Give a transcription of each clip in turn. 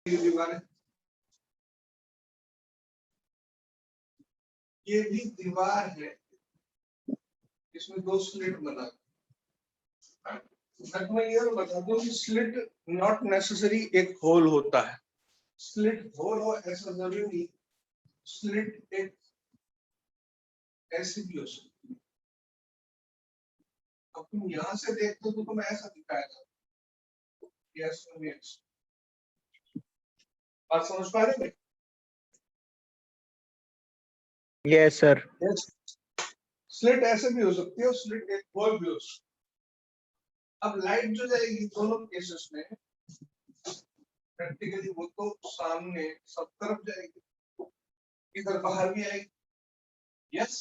दीवार है, ये भी दीवार है, इसमें दो स्लिट बना। मैं तुम्हें ये बता दूं कि स्लिट नॉट नेसेसरी एक होल होता है, स्लिट होल हो ऐसा जरूरी नहीं, स्लिट एक ऐसी भी हो सकती है। अब तुम यहां से देखते हो तो तुम्हें ऐसा दिखाएगा, यस यस, बात समझ पा रहे हैं? Yes sir. स्लिट ऐसे भी हो सकती है और स्लिट एक होल भी हो सकती है। अब लाइट जो जाएगी दोनों केसेस में प्रैक्टिकली वो तो सामने सब तरफ जाएगी, इधर बाहर भी आएगी। यस,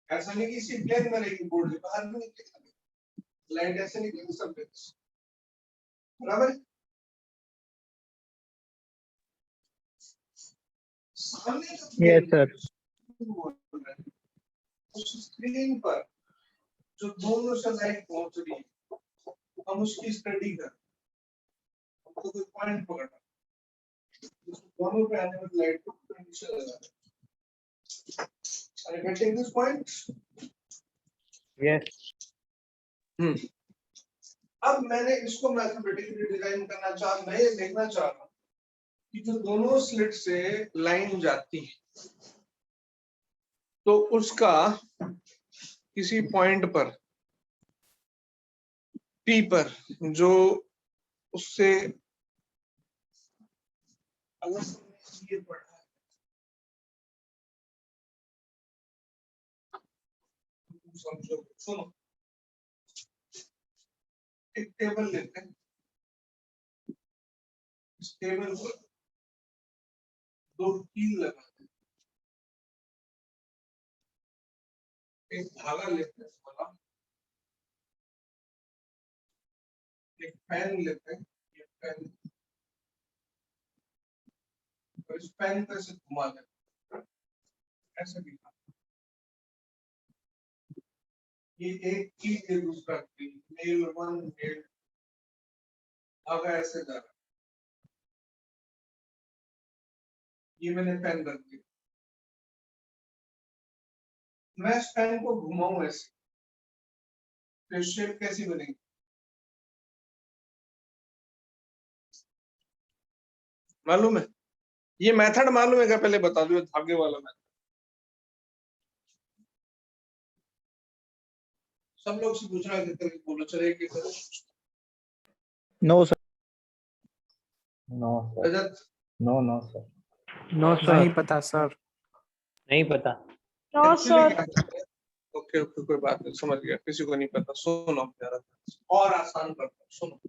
ऐसा नहीं कि इसी प्लेन में रहेगी, बोर्ड के बाहर भी निकलेगी लाइट, ऐसे निकलेगी सब बराबर है। सामने यस सर। उस स्क्रीन पर जो दोनों से लाइट पहुंच रही है, हम उसकी स्टडी कर, हमको कोई पॉइंट पकड़ना, दोनों पे आने वाली लाइट को कंडीशन लगाना। Are you getting this point? Yes. अब मैंने इसको मैथमेटिकली डिजाइन करना चाह, मैं ये देखना चाह रहा हूँ कि जो दोनों स्लिट से लाइन जाती है तो उसका किसी पॉइंट पर पी पर जो उससे अगर ये पढ़ा है, समझो, सुनो, एक टेबल लेते हैं, इस टेबल पर दो कील लगाते हैं, एक धागा लेते हैं वाला, एक पेन लेते हैं, ये पेन, और इस पेन को ऐसे घुमा देते हैं, ऐसे भी ये एक कील, ये दूसरा कील, नेल वन नेल, धागा ऐसे जा रहा है, ये मैंने पेन रख दिया, मैं इस पेन को घुमाऊं ऐसे, तो शेप कैसी बनेगी? मालूम है? ये मेथड मालूम है क्या? पहले बता दो, धागे वाला मेथड सब लोग से पूछ रहा है, करके बोलो, चले कि no sir. No sir. Rajat, no no sir. No sir. नहीं पता सर। नहीं पता। No actually sir. क्या है? ओके ओके, कोई बात नहीं, समझ गया, किसी को नहीं पता। सुनो प्यारा, और आसान करता हूं, सुनो,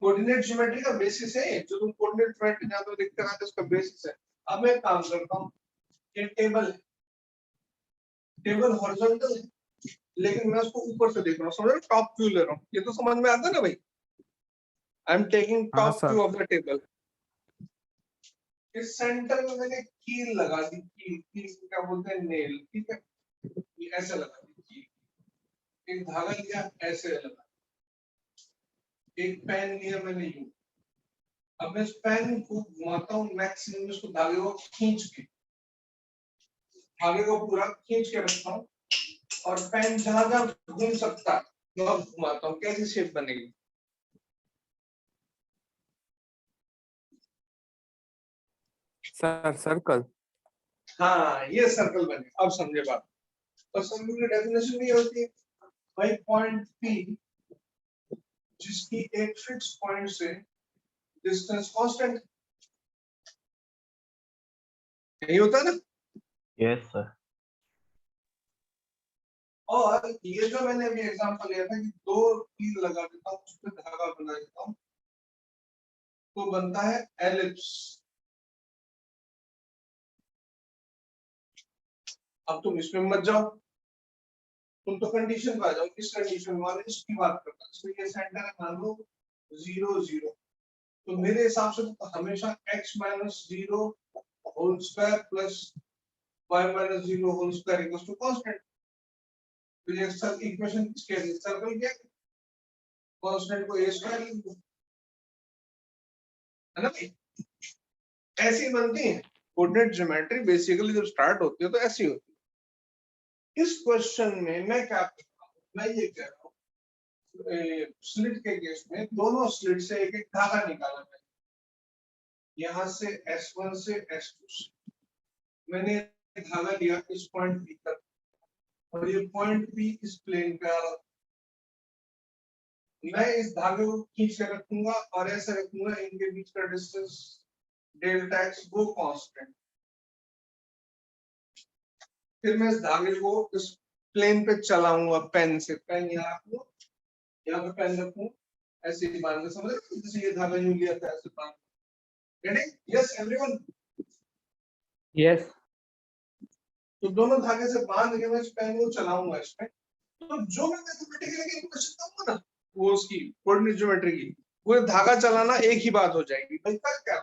कोऑर्डिनेट ज्योमेट्री का बेसिस है, जो तुम कोऑर्डिनेट ज्योमेट्री जानते हो, देखते रहते हो, उसका बेसिस है। अब मैं काम करता हूँ, ये टेबल है, टेबल हॉरिजॉन्टल है, लेकिन मैं उसको ऊपर से देख रहा हूँ, समझ रहे हो? टॉप व्यू ले रहा हूँ, ये तो समझ में आता है ना भाई? आई एम टेकिंग हाँ top sir. View of the table. इस सेंटर में मैंने कील लगा दी, कील, कील को क्या बोलते हैं? नेल, ठीक है, ये ऐसे लगा दी कील, एक धागा लिया ऐसे लगा, एक पेन लिया मैंने यूं, अब मैं इस पेन को घुमाता हूँ मैक्सिमम, इसको धागे को खींच के, धागे को पूरा खींच के रखता हूँ, और पेन जहां जहां घूम सकता है मैं घुमाता हूँ, कैसी शेप बनेगी? Sir circle. हाँ, ये सर्कल बनेगा। अब समझे बात? और सर्कल की डेफिनेशन भी होती है भाई, पॉइंट पी जिसकी एक फिक्स पॉइंट से डिस्टेंस कांस्टेंट, यही होता है ना? Yes sir. और ये जो मैंने अभी एग्जांपल लिया था कि दो कील लगा देता हूँ, उस पर धागा बना देता हूँ, तो बनता है एलिप्स। अब तुम इसमें मत जाओ, तुम तो कंडीशन पे आ जाओ, किस कंडीशन वाले इसकी बात करता है, इसमें ये सेंटर है मान लो 0 0, तो मेरे हिसाब से तो हमेशा x minus 0 whole square plus y minus 0 whole square equals to constant. तो ये इक्वेशन किसके है? सर्कल के। कांस्टेंट को ए स्क्वायर लिख दो, है ना भाई? ऐसी बनती है कोऑर्डिनेट ज्योमेट्री। बेसिकली जब स्टार्ट होती है तो ऐसी होती है। इस क्वेश्चन में मैं क्या कर रहा हूँ, मैं ये कह रहा हूँ स्लिट के केस में दोनों स्लिट से एक एक धागा निकाला मैंने, यहां से S1 से S2 से मैंने धागा लिया इस पॉइंट P तक, और ये पॉइंट P इस प्लेन पे आ रहा। मैं इस धागे को खींच के रखूंगा और ऐसे रखूंगा, इनके बीच का डिस्टेंस डेल्टा x वो कांस्टेंट। फिर मैं इस धागे को इस प्लेन पे चलाऊंगा पेन से, पेन यहाँ रखूं, यहाँ पे पेन रखूं, ऐसे ही बांध के, समझ रहे हो? जैसे ये धागा यूं लिया था ऐसे बांध। गेटिंग? Yes everyone? यस तो दोनों धागे से बांध के मैं इस पेन को चलाऊंगा इसमें, तो जो मैं मैथमेटिकली कैलकुलेशन दूंगा ना, वो उसकी कोऑर्डिनेट ज्योमेट्री की, वो धागा चलाना एक ही बात हो जाएगी। भाई कर क्या,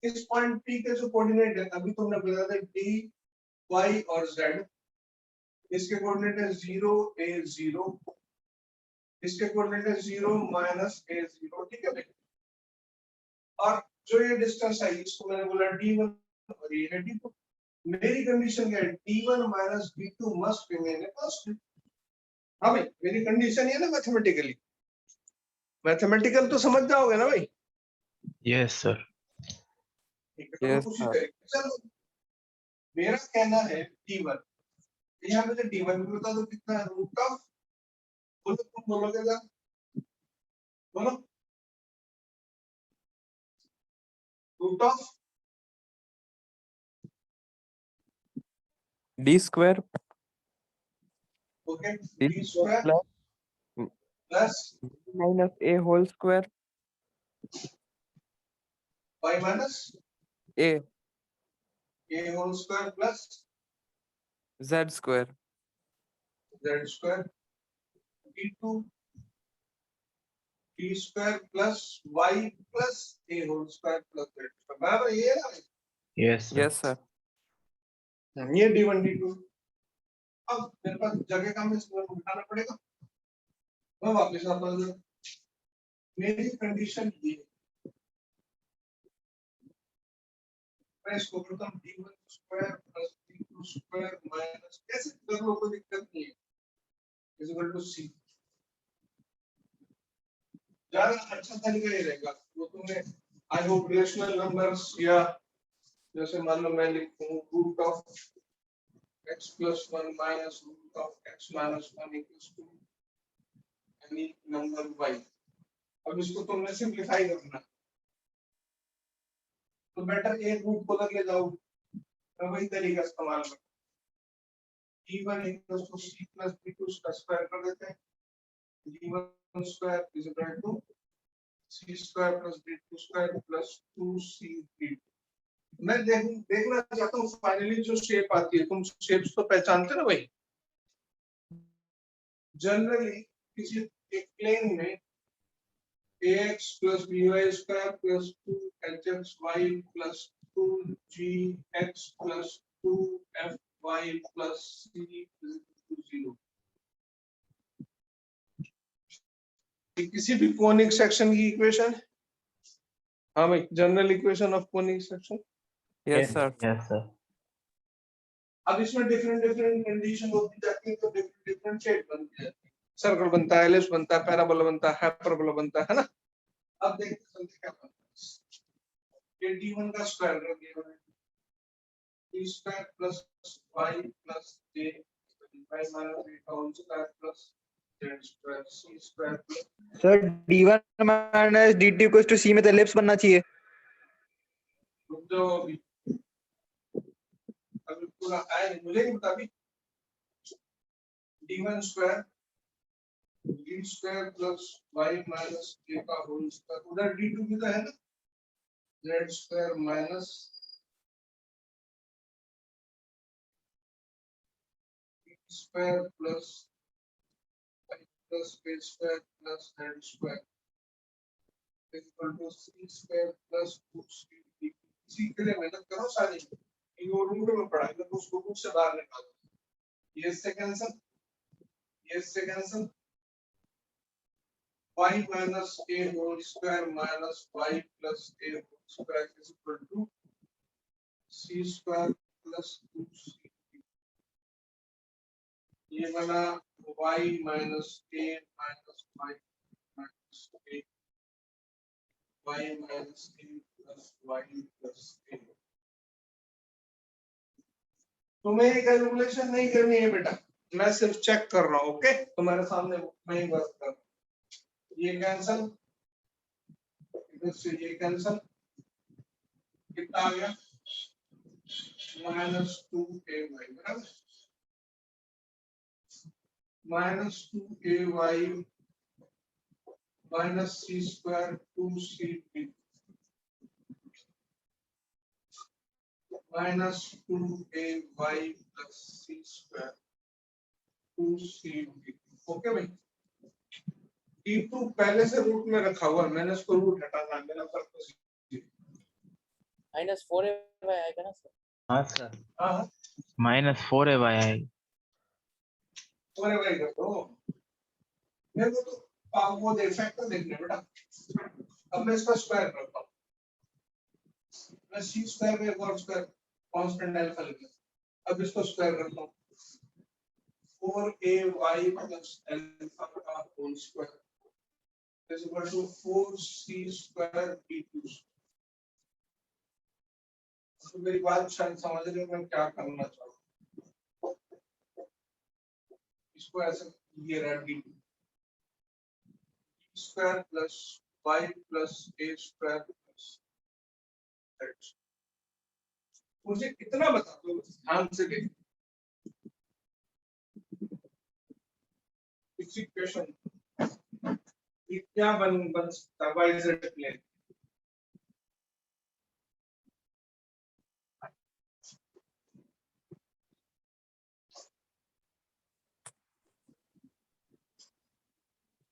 इस पॉइंट P के जो कोऑर्डिनेट है अभी तुमने बताया था D, Y और Z, इसके कोऑर्डिनेट है 0 A 0, इसके कोऑर्डिनेट है 0 -A 0, ठीक है भाई? और जो ये डिस्टेंस है इसको मैंने बोला D1 और ये है D2। मेरी कंडीशन क्या है, D1 - D2 must remain a constant. हाँ भाई, मेरी कंडीशन ये ना मैथमेटिकली, मैथमेटिकल तो समझ जाओगे ना भाई? Yes, sir. ठीक है, तो कोशिश करेंगे। चलो, मेरा कहना है D1, यहाँ मुझे D1 भी बता दो कितना है, रूट ऑफ, बोलो तुम बोलोगे क्या, बोलो, root of D square okay, D D square square plus plus minus A whole square y minus A a whole square plus Z square z square, D2 d square plus y plus a whole square plus z square, बराबर ये है ना? Yes, sir. yes sir ये D1 D2। अब मेरे पास जगह कम है, इसको उठाना पड़ेगा। मैं वापस आता हूँ, मेरी कंडीशन ये है, मैं इसको करता हूँ D1 square plus D2 square minus, कैसे कर लो कोई दिक्कत नहीं है, इज इक्वल टू C। ज्यादा अच्छा तरीका ये रहेगा, वो तुमने आई होप रेशनल नंबर्स, या जैसे मान लो मैं लिखूं root of x plus 1 minus root of x minus 1 equals to any number y। अब इसको तुमने सिंपलीफाई करना, तो बेटर एक रूट को ले जाओ, मैं वही तरीका इस्तेमाल करूँ। d1 equals to c plus d2 का स्क्वायर कर देते हैं, d1 square is equal to c square plus d2 square plus 2c d2। मैं देखना चाहता हूँ फाइनली जो शेप आती है, तुम शेप्स तो पहचानते ना भाई? जनरली किसी एक प्लेन में ax plus by square plus 2hxy plus 2gx plus 2fy plus c is equal to 0। किसी भी कोनिक सेक्शन की इक्वेशन, हाँ भाई, general equation of conic section. yes sir Yes, sir. अब इसमें डिफरेंट डिफरेंट कंडीशन होती जाती है, तो डिफरेंट डिफरेंट शेप बनती जाती है, सर्कल बनता है, एलिप्स बनता है, पैराबोला बनता है, हाइपरबोला बनता है ना? अब देखते चलते क्या बनता है। ये d1 का स्क्वायर कर दिया मैंने, d square plus y plus j y माइनस b का whole square plus z square c square plus. Sir D1 minus D2 equals to C में तो एलिप्स बनना चाहिए। रुक जाओ अभी पूरा आया नहीं, मुझे नहीं पता अभी। d1 square d square plus y minus j का होल स्क्वायर, उधर d2 भी तो है ना, z square minus square plus plus b square plus z square equal to c square plus 2c। इसी के लिए मेहनत करो सारी, ये रूट में पढ़ा है, उसको रूट से बाहर निकालो, ये से कैंसिल, ये से cancel, y minus a whole square minus y plus a whole square is equal to c square plus 2c। ये बना y minus a minus y minus a y minus a plus y plus a। तुम्हें ये calculation नहीं करनी है बेटा, मैं सिर्फ चेक कर रहा हूँ। ओके, तुम्हारे सामने मैं ही बात कर रहा हूँ। ये कैंसल, इधर से ये कैंसल, कितना आ गया -2ay बराबर -2ay minus c square 2cb minus 2ay plus c square 2cb। Okay भाई, t2 पहले से रूट में रखा हुआ है, मैंने इसको रूट हटाना, मेरा पर्पस -4ay आएगा ना सर? हाँ सर, हाँ -4ay। और भाई कर दो मेरे को तो वो दे फैक्टर देखने बेटा। अब मैं इसका स्क्वायर करता हूँ, मैं सी स्क्वायर में एक और स्क्वायर कांस्टेंट अल्फा लिख लेता हूँ। अब इसको स्क्वायर करता हूँ, 4ay प्लस अल्फा का whole square is equal to 4c square b2। तो मेरी बात शायद समझ रहे हो मैं क्या करना चाहूँ। इसको ऐसे ये रहा b2 square plus y plus a square plus z। मुझे कितना बता दो, ध्यान से देखो इस इक्वेशन ये क्या बन सकता है y z प्लेन।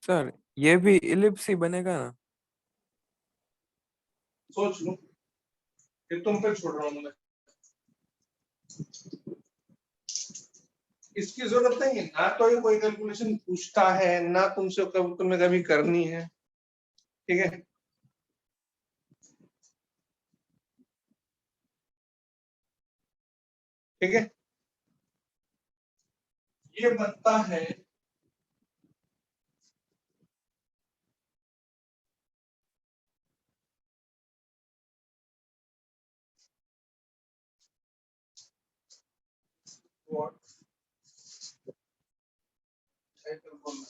सर ये भी इलिप्स ही बनेगा ना? सोच लो, ये तुम पे छोड़ रहा हूं मैं, इसकी जरूरत नहीं है ना, तो ये कोई कैलकुलेशन पूछता है ना तुमसे, कब तुम्हें कभी करनी है। ठीक है, ठीक है, ये बनता है what cycle बोलना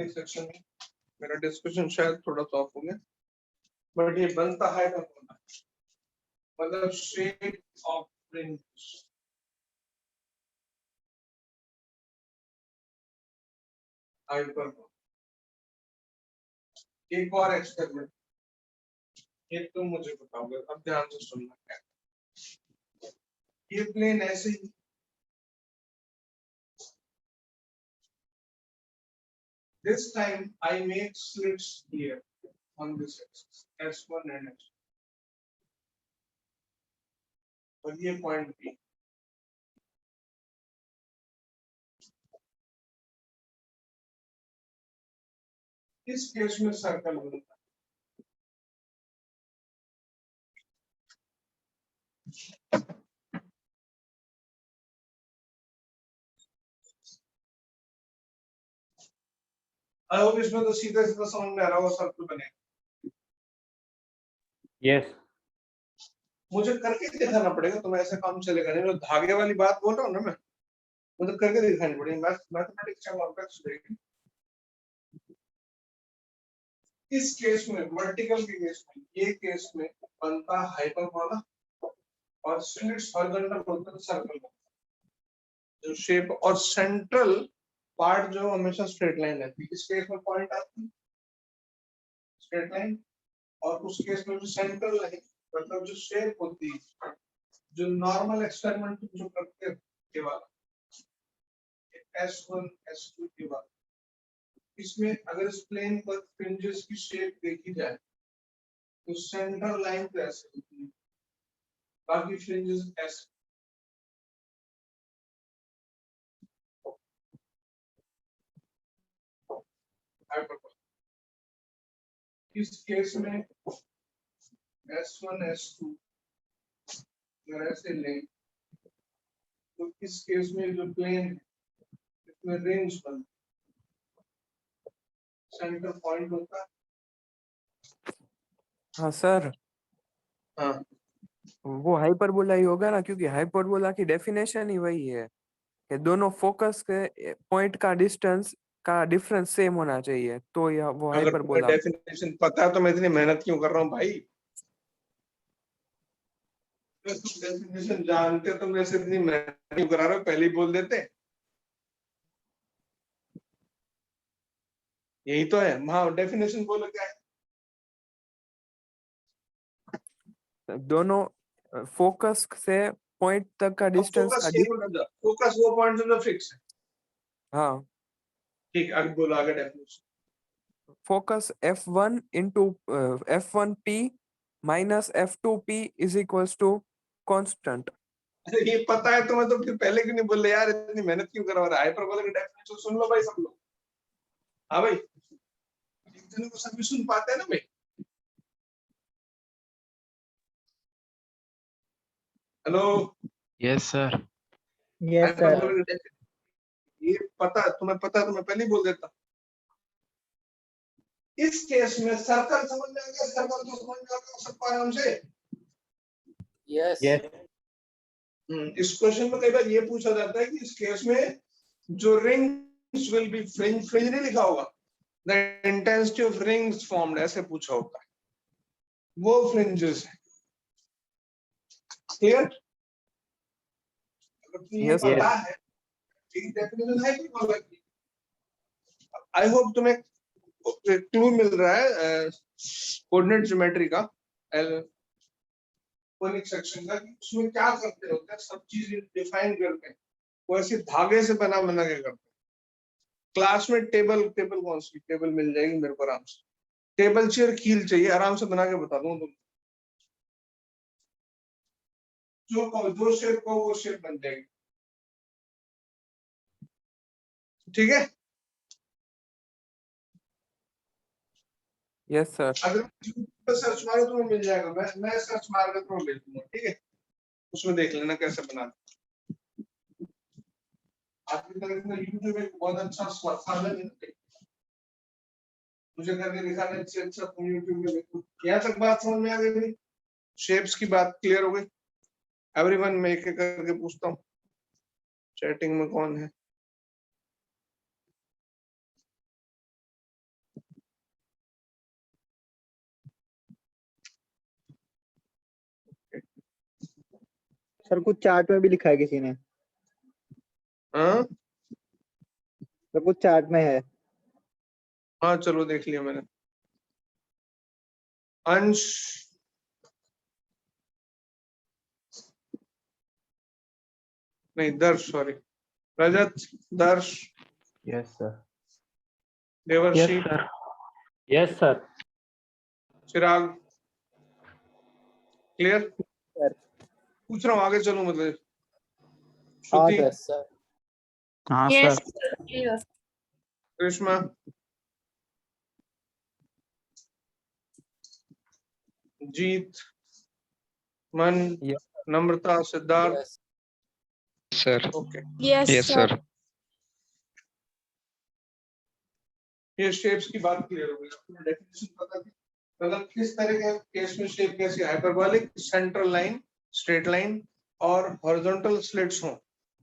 सेक्शन में मेरा डिस्कशन शायद थोड़ा सा ऑफ हो गया, बट ये बनता है मतलब शेप ऑफ फ्रिंज। एक और एक्सपेरिमेंट, ये तुम मुझे बताओगे, अब ध्यान से सुनना क्या। ये प्लेन ऐसे ही this time I make slits here on this axis S1 and S2 और ये पॉइंट P। इस केस में सर्कल बनता है। आई होप इसमें तो सीधा सीधा समझ में आ रहा होगा सर्कल बनेगा। यस मुझे करके दिखाना पड़ेगा, तो ऐसे काम चलेगा नहीं। तो धागे वाली बात बोल रहा हूँ ना मैं, मुझे करके दिखानी पड़ेगी। मैथमेटिक्स का कॉम्प्लेक्स रहेगी। इस केस में वर्टिकल के केस में, ये केस में बनता हाइपरबोला और स्लिट्स हॉरिजॉन्टल होते हैं सर्कल बनता है। जो शेप और सेंट्रल पार्ट जो हमेशा स्ट्रेट लाइन रहती है, इस केस में पॉइंट आती है स्ट्रेट लाइन, और उस केस में जो सेंट्रल लाइन मतलब जो शेप होती है, जो नॉर्मल एक्सपेरिमेंट जो करते हैं के वाला S1 S2 के वाला, इसमें अगर इस प्लेन पर फ्रिंजेस की शेप देखी जाए तो सेंटर लाइन तो ऐसे होती है, बाकी फ्रिंजेस ऐसे। इस केस में S1 S2 अगर ऐसे लें तो इस केस में जो प्लेन है इसमें रेंज बन सेंटर पॉइंट होता है। हाँ सर, हाँ वो हाइपरबोला ही होगा ना, क्योंकि हाइपरबोला की डेफिनेशन ही वही है कि दोनों फोकस के पॉइंट का डिस्टेंस का डिफरेंस सेम होना चाहिए, तो यह वो अगर तुम्हें हाइपरबोला। डेफिनेशन पता है तो मैं इतनी मेहनत क्यों कर रहा हूँ भाई? अगर तुम डेफिनेशन जानते तो मैं से इतनी मेहनत क्यों करा रहे हो? पहले ही बोल देते। यही तो है, हाँ डेफिनेशन बोलो क्या है? दोनों फोकस से पॉइंट तक का अब डिस्टेंस फोकस का केवल रह फोकस वो पॉइंट जो फिक्स है। हाँ, ठीक, आगे बोलो, आगे definition. Focus F1 into F1P minus F2P is equals to constant. अरे ये पता है तुम्हें तो फिर पहले क्यों नहीं बोल रहे यार? इतनी मेहनत क्यों करवा रहा है? हाइपरबोला की डेफिनेशन सुन लो भाई सब लोग। हाँ भाई, एक जने को सभी सुन पाते हैं ना भाई? Hello. Yes, sir. Yes, sir. Hyperbola की डेफिनेशन ये पता है, तुम्हें पता है तो मैं पहले ही बोल देता। इस केस में सर्कल समझ में आ गया? सर्कल तो समझ में आ गया सबको आराम से? Yes. Yes. इस क्वेश्चन में कई बार ये पूछा जाता है कि इस केस में जो rings will be fringe, fringe नहीं लिखा होगा, the intensity of rings formed ऐसे पूछा होता है, वो फ्रिंजेस है। क्लियर? अगर तुम्हें ये यस Yes. पता है, ठीक डेफिनेशन है कि बोला कि आई होप तुम्हें क्लू मिल रहा है कोऑर्डिनेट ज्योमेट्री का, कोनिक सेक्शन का, कि उसमें क्या करते होते हैं, सब चीज डिफाइन करते हैं। वो ऐसे धागे से बना बना के करते हैं। क्लास में टेबल, टेबल कौन सी टेबल मिल जाएगी मेरे को आराम से? टेबल चेयर कील चाहिए, आराम से बना के बता दूं तुम, जो शेप को वो शेप बन जाएगी। ठीक है? Yes sir. अगर यूट्यूब पर सर्च मारो तो मिल जाएगा, मैं सर्च मार कर तुम्हें भेज दूंगा। ठीक है? उसमें देख लेना कैसे बनाना। आज की तारीख में यूट्यूब एक बहुत अच्छा साधन है, मुझे करके दिखाने से अच्छा तुम यूट्यूब में देखो। यहाँ तक बात समझ में आ गई? शेप्स की बात क्लियर हो गई? एवरीवन, मैं एक एक करके पूछता हूँ, चैटिंग में कौन है? सर कुछ चार्ट में भी लिखा है किसी ने। हाँ सर कुछ चार्ट में है। हाँ, चलो देख लिया मैंने। अंश, नहीं दर्श, सॉरी, रजत, दर्श, Yes, sir. देवर्षि, sir. Yes, sir. Chirag. Clear? Sir पूछ रहा हूँ, आगे चलूं मतलब? हाँ श्रुति, सर। Yes, sir. हाँ Yes, sir. sir. Yes. Krishna, Jeet, Mann, Namrata, Siddharth. Yes. sir. Okay, Yes, Yes, sir. sir. ये शेप्स की बात क्लियर हो गई। आपको डेफिनेशन पता थी, मतलब किस तरह के केस में शेप कैसी, hyperbolic, central line, straight line और हॉरिजॉन्टल स्लिट्स हो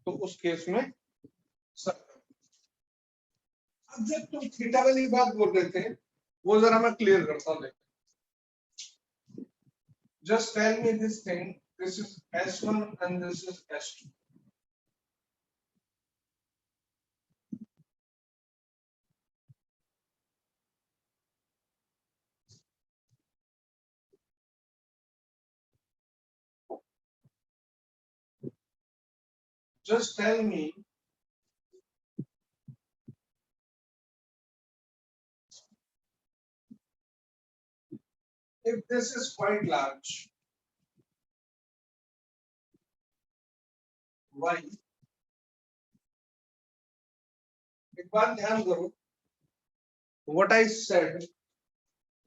तो उस केस में सर्कल। अब जब तुम थीटा वाली बात बोल रहे थे, वो जरा मैं क्लियर करता हूँ। Just tell me this thing, this is S1 and this is S2। just tell me if this is quite large. Why? एक बात ध्यान करो, what I said,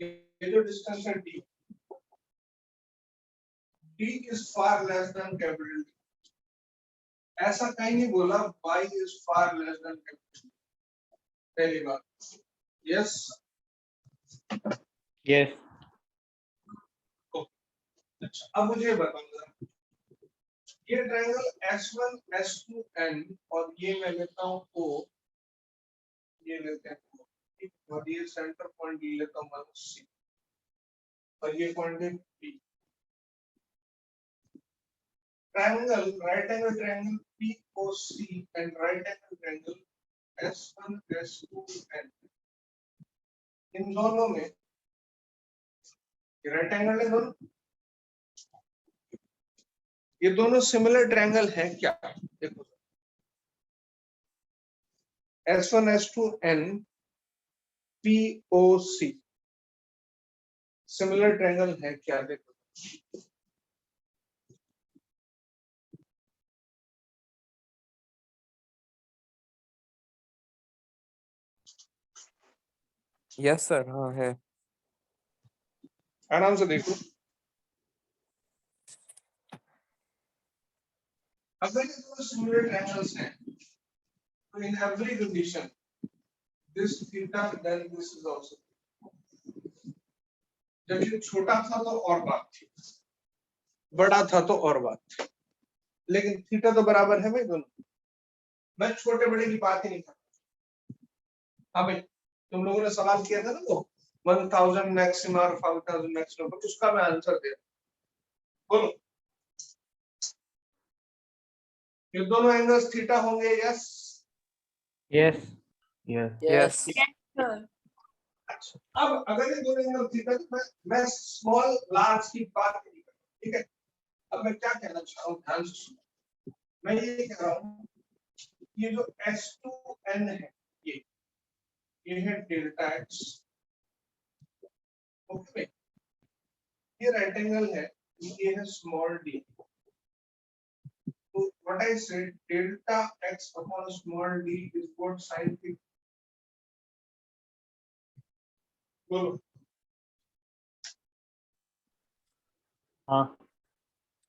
ये जो distance है d, d is far less than capital D. ऐसा कहीं नहीं बोला y is far less than capital D. पहली बात, yes. Yes. अच्छा, अब मुझे बताओ, ये ट्रायंगल S1, S2, N और ये मैं लेता हूँ O, ये लेते हैं O, ठीक, और ये सेंटर पॉइंट D लेता हूँ C, और ये पॉइंट है P. Triangle, right angle triangle POC and right angle triangle S1, S2, N, इन दोनों में राइट एंगल है दोनों, ये दोनों सिमिलर ट्रायंगल है क्या? देखो, S1, S2, N, POC similar triangle है क्या? देखो, यस सर, हाँ है। आराम से देखो, अगर ये दोनों सिमिलर ट्रायंगल्स हैं, तो in every condition this theta then this is also, जब ये छोटा था तो और बात थी, बड़ा था तो और बात थी, लेकिन थीटा तो बराबर है भाई दोनों। मैं छोटे बड़े की बात ही नहीं करता। हाँ भाई, तुम लोगों ने सवाल किया था ना वो 1000 मैक्सिमा और 5000 मैक्सिमा, तो उसका मैं आंसर दे, बोलो, ये दोनों एंगल्स थीटा होंगे? यस। Yes. Yes. यस अच्छा, अब अगर ये दोनों एंगल थीटा, तो मैं स्मॉल लार्ज की बात नहीं कर रहा, ठीक है? अब मैं क्या कहना चाह रहा हूँ, ध्यान से सुनो, मैं ये कह रहा हूँ, ये जो S2N है, ये है डेल्टा एक्स, ओके, ये राइट एंगल है, ये है स्मॉल डी, तो what I said, delta x upon small D is what sine theta, बोलो। हाँ.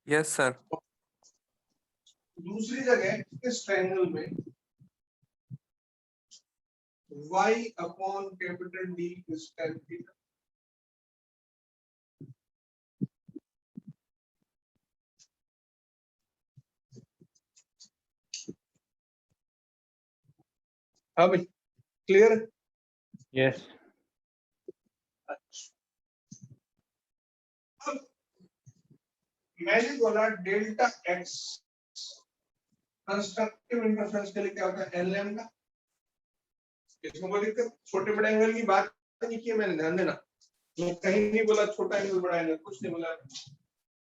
Yes sir. दूसरी जगह इस ट्रायंगल में y upon capital D is tan theta, हाँ भाई, क्लियर? Yes. अच्छा, अब मैंने बोला डेल्टा एक्स कंस्ट्रक्टिव इंटरफेरेंस के लिए क्या होता है, एन लैम्डा, इसमें कोई दिक्कत, छोटे बड़े एंगल की बात नहीं की है मैंने, ध्यान देना, मैं कहीं नहीं बोला छोटा एंगल बड़ा एंगल, कुछ नहीं बोला।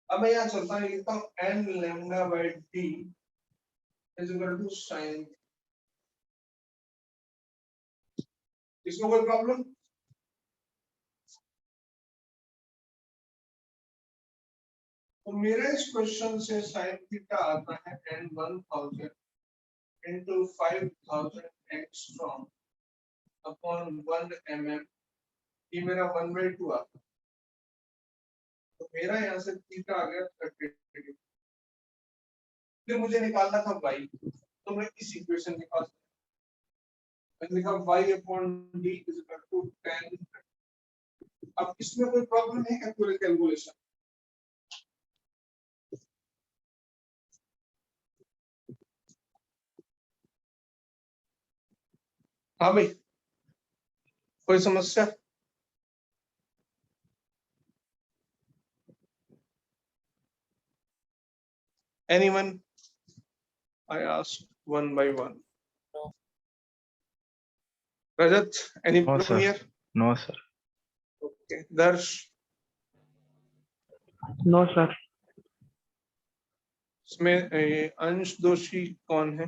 अब मैं यहाँ चलता हूँ, लिखता हूँ N lambda by D is equal to sine, इसमें कोई प्रॉब्लम? तो मेरे इस क्वेश्चन से साइन थीटा आता है n1000 into 5000 angstrom upon 1 mm, ये मेरा 1/2 आता है, तो मेरा यहाँ से थीटा आ गया 30 डिग्री। फिर मुझे निकालना था y, तो मैं इस इक्वेशन के पास मैंने लिखा y upon d is equal to tan। अब इसमें कोई प्रॉब्लम है क्या पूरे कैलकुलेशन? हाँ भाई, कोई समस्या? Anyone? I ask one by one. No. Rajat, any No, problem sir. here? No, sir. Okay. Darsh, No, sir. इसमें अंश दोषी कौन है?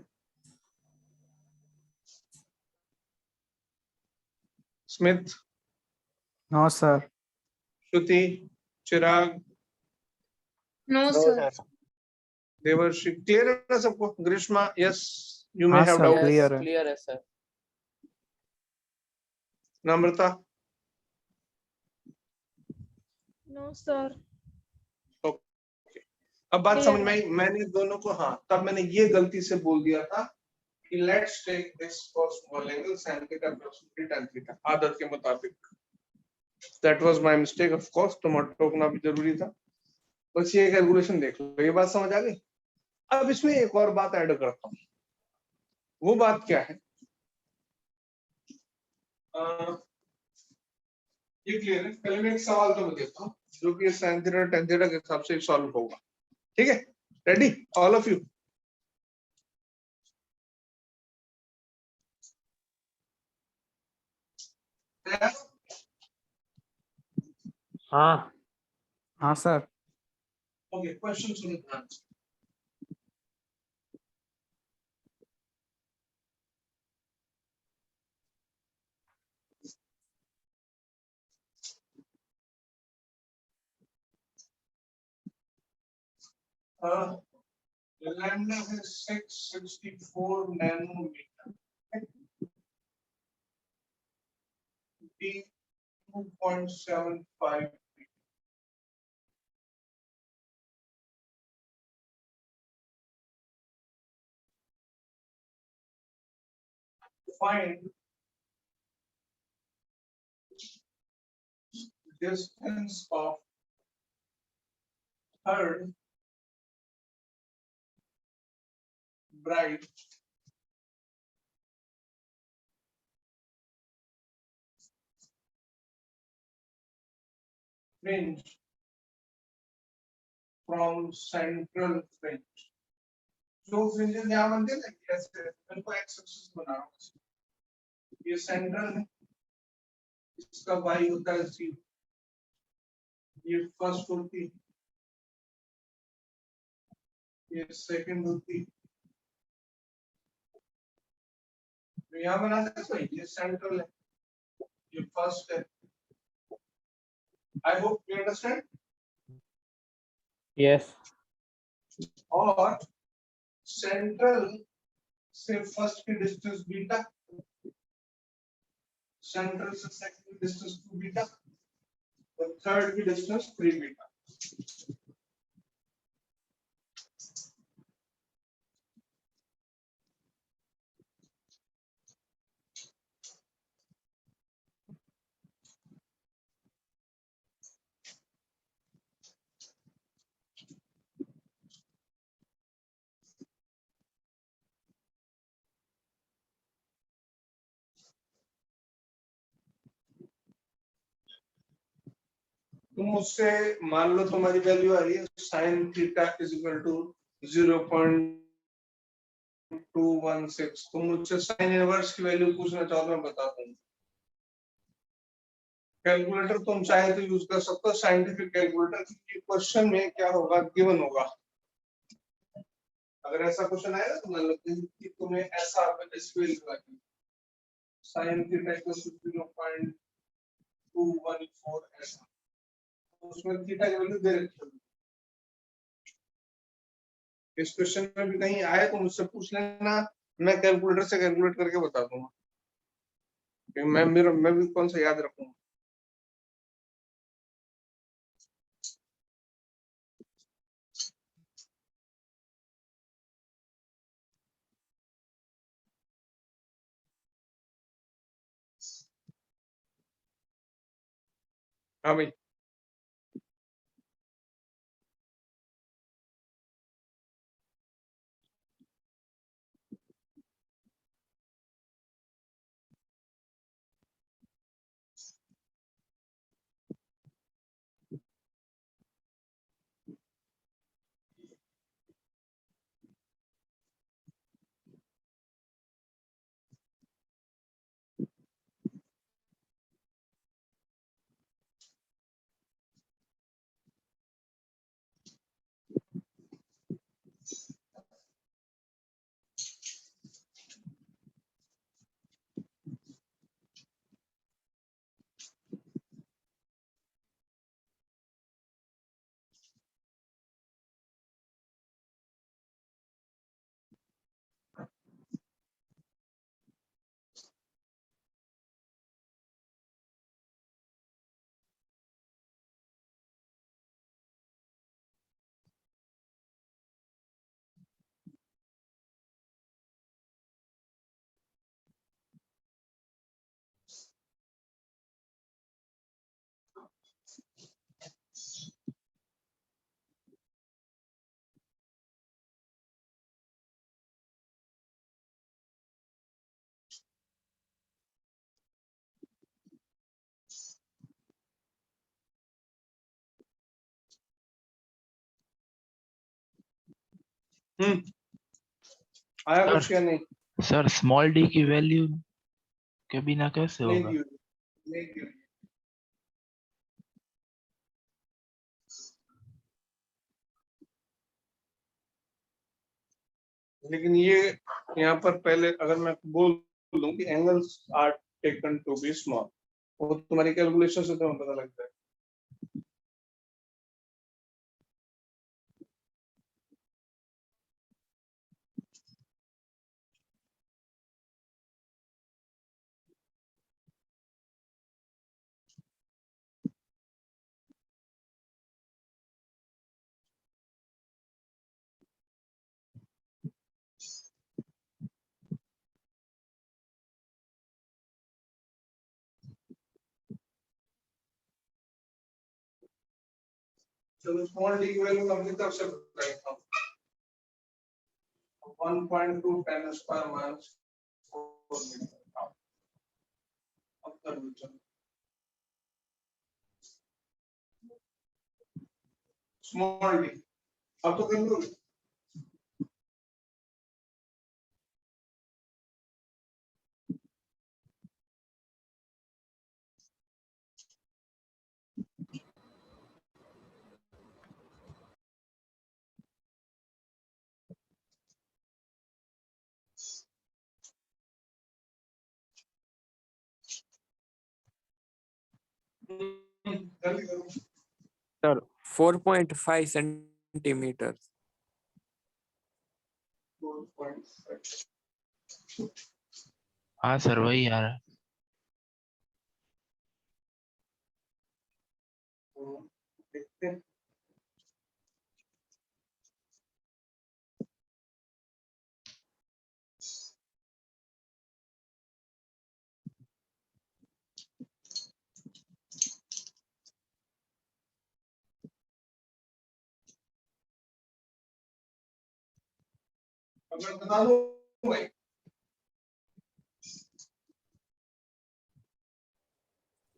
Smit, no sir. Shruti, Chirag, No, No, sir. sir. Devarshi, clear है ना सबको? ग्रीष्मा, यस, यू मे हाँ have sir, doubt. clear Yes, है। clear है sir. Namrata, No, sir. अब बात Clear समझ में आई? मैंने दोनों को, हाँ, तब मैंने ये गलती से बोल दिया था कि let's take this for small angle sin theta approximately tan theta, आदत के मुताबिक। That was my mistake, of course, tomato टोकना भी जरूरी था। बस ये कैलकुलेशन देख लो, ये बात समझ आ गई? अब इसमें एक और बात ऐड करता हूँ। वो बात क्या है? ये क्लियर है? पहले मैं एक सवाल तो मैं देता हूँ जो कि sin थीटा tan थीटा के हिसाब से सॉल्व होगा। ठीक है, रेडी ऑल ऑफ यू? हाँ हाँ सर। ओके, क्वेश्चन सुनो ध्यान से। लैम्डा है 664 nanometre, d 2.75, find distance of third bright fringe from central fringe। जो फ्रिंजेस यहाँ बनते हैं ना, ऐसे इनको एक्स एक्सिस बना रहा हूँ। ये सेंट्रल है, इसका y होता है 0, ये फर्स्ट होती है, ये सेकंड होती है, तो यहाँ बना सकते हैं, ये सेंट्रल है, ये फर्स्ट है। I hope you understand. Yes और सेंट्रल से फर्स्ट की डिस्टेंस बीटा, सेंट्रल से सेकंड की डिस्टेंस 2 बीटा, और थर्ड की डिस्टेंस 3 बीटा। तुम मुझसे मान लो तुम्हारी वैल्यू आ रही है sin theta is equal to 0.216, तुम मुझसे sin इनवर्स की वैल्यू पूछना चाहो तो मैं बता दूंगा। कैलकुलेटर तुम चाहे तो यूज कर सकते हो, साइंटिफिक कैलकुलेटर, क्योंकि क्वेश्चन में क्या होगा, गिवन होगा। अगर ऐसा क्वेश्चन आएगा तो मान लो कि तुम्हें ऐसा इस वैल्यू आ गई sin थीटा इक्वल टू 0.214 ऐसा, उसमें थीटा की वैल्यू दे रखी होगी। इस क्वेश्चन में भी कहीं आए तो मुझसे पूछ लेना, मैं कैलकुलेटर से कैलकुलेट करके बता दूंगा। मैं भी कौन सा याद रखूंगा। हाँ भाई। आया सर। कुछ या नहीं? सर स्मॉल डी की वैल्यू के बिना कैसे नहीं होगा? दी हुई, नहीं दी हुई। लेकिन ये यहाँ पर पहले अगर मैं बोल दूं कि angles are taken to be small, वो तुम्हारी कैलकुलेशन से तुम्हें पता लगता है। चलो स्मॉल डी की वैल्यू मैं अपनी तरफ से बताता हूँ। 1.2 10 स्क्वायर माइनस 4 मीटर। अब कर लो चलो। स्मॉल डी अब तो कर लो। जल्दी करो। Sir 4.5 centimetre. 4.5 हाँ सर वही आ रहा है। देखते हैं। अब मैं बता दूं भाई,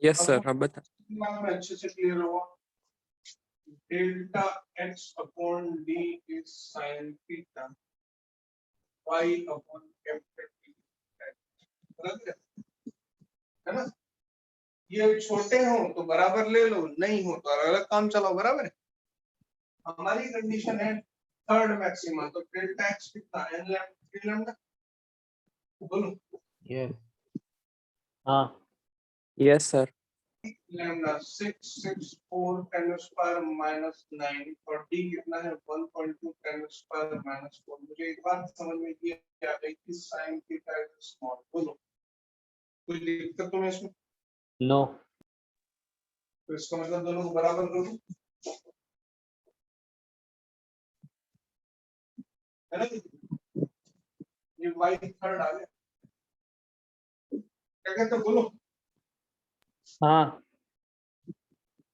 यस सर, अब बता। दिमाग में अच्छे से क्लियर हुआ। Delta x upon d is sin theta y upon capital T है ना। ये छोटे हो तो बराबर ले लो, नहीं हो तो अलग अलग काम चलाओ, बराबर है। हमारी कंडीशन है थर्ड मैक्सिमा, तो डेल्टा x कितना n लैम्डा बोलो। यस। हाँ yes sir. Lambda 664 10 square minus 9 और d कितना है 1.2 10 स्क्वायर माइनस 4। मुझे एक बात समझ में क्या है कि sin थीटा इज स्मॉल, बोलो कोई दिक्कत तो नहीं इसमें? नो तो इसका मतलब दोनों को बराबर कर दूं, है ना। ये y थर्ड आ गया, क्या कहते हो बोलो। हाँ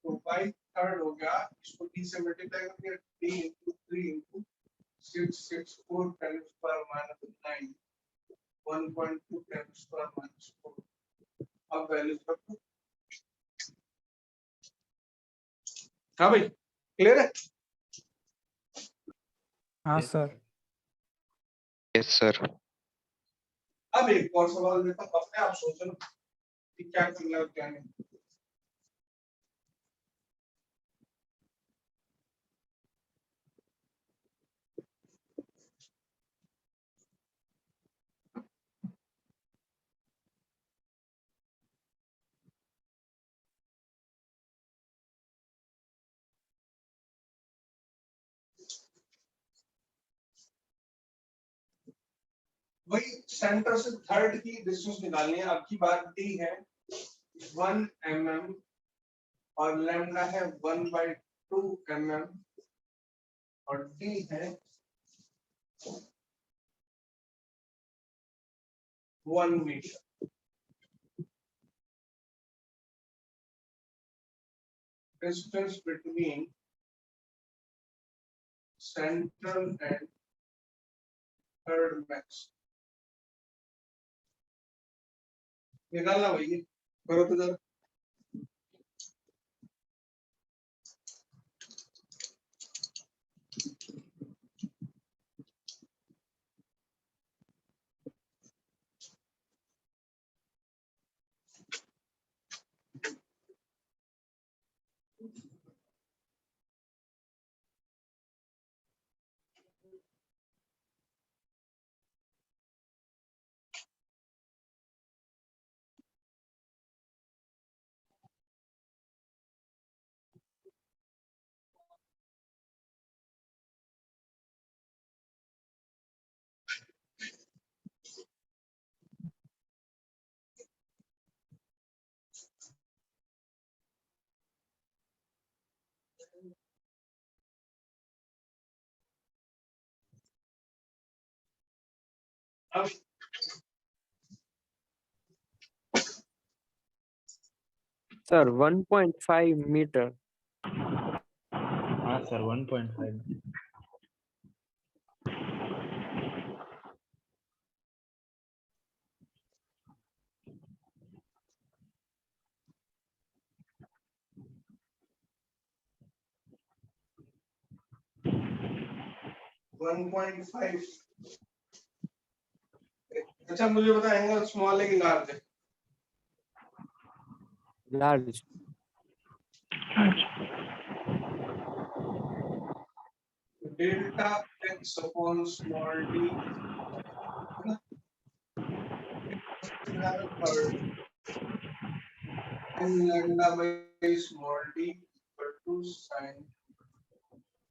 तो y थर्ड हो गया, इसको d से मल्टीप्लाई करके d into 3 into 664 10 square minus 9 1.2 10 square minus 4। अब वैल्यू रख दो। हाँ भाई क्लियर है। हाँ Yes. सर। Yes sir. अब एक और सवाल देता हूं, अपने आप सोच लो कि क्या करना है और क्या नहीं। वही सेंटर से थर्ड की डिस्टेंस निकालनी है। अब की बात डी है 1 mm और लैम्डा है 1/2 mm और डी है 1 metre. Distance between central and third max निकालना भाई, करो तो जरा। अब सर 1.5 मीटर हाँ सर 1.5 वन पॉइंट फाइव। अच्छा मुझे बता एंगल स्मॉल है कि लार्ज है? Large delta x upon small D lambda by small d equal to sin